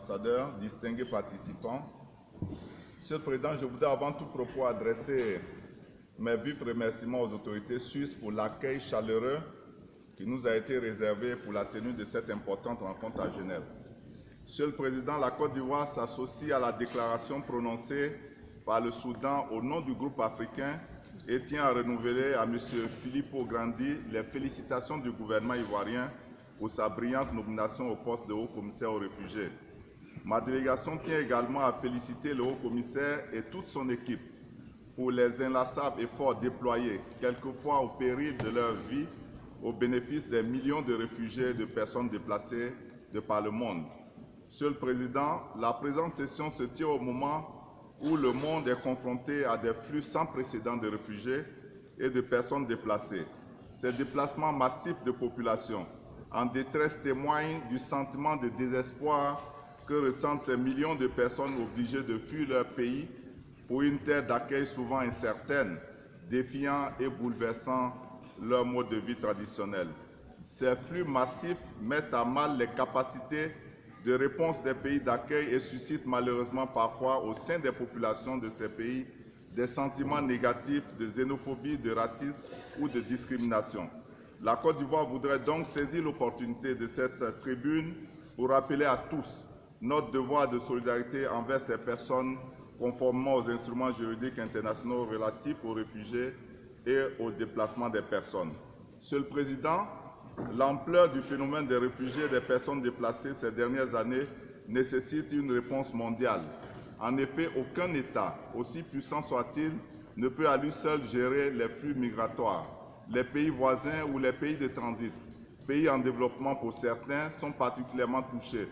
ambassadeurs, distingués participants. Monsieur le Président, je voudrais avant tout propos adresser mes vifs remerciements aux autorités suisses pour l'accueil chaleureux qui nous a été réservé pour la tenue de cette importante rencontre à Genève. Monsieur le Président, la Côte d'Ivoire s'associe à la déclaration prononcée par le Soudan au nom du groupe africain et tient à renouveler à M. Filippo Grandi les félicitations du gouvernement ivoirien pour sa brillante nomination au poste de haut-commissaire aux réfugiés. Ma délégation tient également à féliciter le haut-commissaire et toute son équipe pour les inlassables efforts déployés, quelquefois au péril de leur vie, au bénéfice des millions de réfugiés et de personnes déplacées de par le monde. Monsieur le Président, la présente session se tient au moment où le monde est confronté à des flux sans précédent de réfugiés et de personnes déplacées. Ces déplacements massifs de population en détresse témoignent du sentiment de désespoir que ressentent ces millions de personnes obligées de fuir leur pays pour une terre d'accueil souvent incertaine, défiant et bouleversant leur mode de vie traditionnel. Ces flux massifs mettent à mal les capacités de réponse des pays d'accueil et suscitent malheureusement parfois au sein des populations de ces pays des sentiments négatifs de xénophobie, de racisme ou de discrimination. La Côte d'Ivoire voudrait donc saisir l'opportunité de cette tribune pour rappeler à tous notre devoir de solidarité envers ces personnes conformément aux instruments juridiques internationaux relatifs aux réfugiés et au déplacement des personnes. Monsieur le Président, l'ampleur du phénomène des réfugiés et des personnes déplacées ces dernières années nécessite une réponse mondiale. En effet, aucun État, aussi puissant soit-il, ne peut à lui seul gérer les flux migratoires. Les pays voisins ou les pays de transit, pays en développement pour certains, sont particulièrement touchés.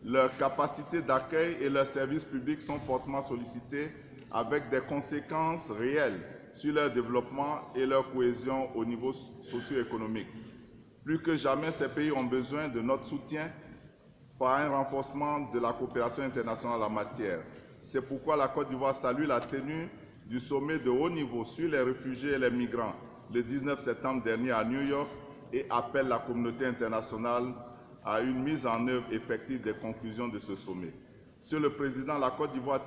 Leurs capacités d'accueil et leurs services publics sont fortement sollicités avec des conséquences réelles sur leur développement et leur cohésion au niveau socio-économique. Plus que jamais, ces pays ont besoin de notre soutien par un renforcement de la coopération internationale en matière. C'est pourquoi la Côte d'Ivoire salue la tenue du sommet de haut niveau sur les réfugiés et les migrants le 19 septembre dernier à New York et appelle la communauté internationale à une mise en œuvre effective des conclusions de ce sommet. Monsieur le Président, la Côte d'Ivoire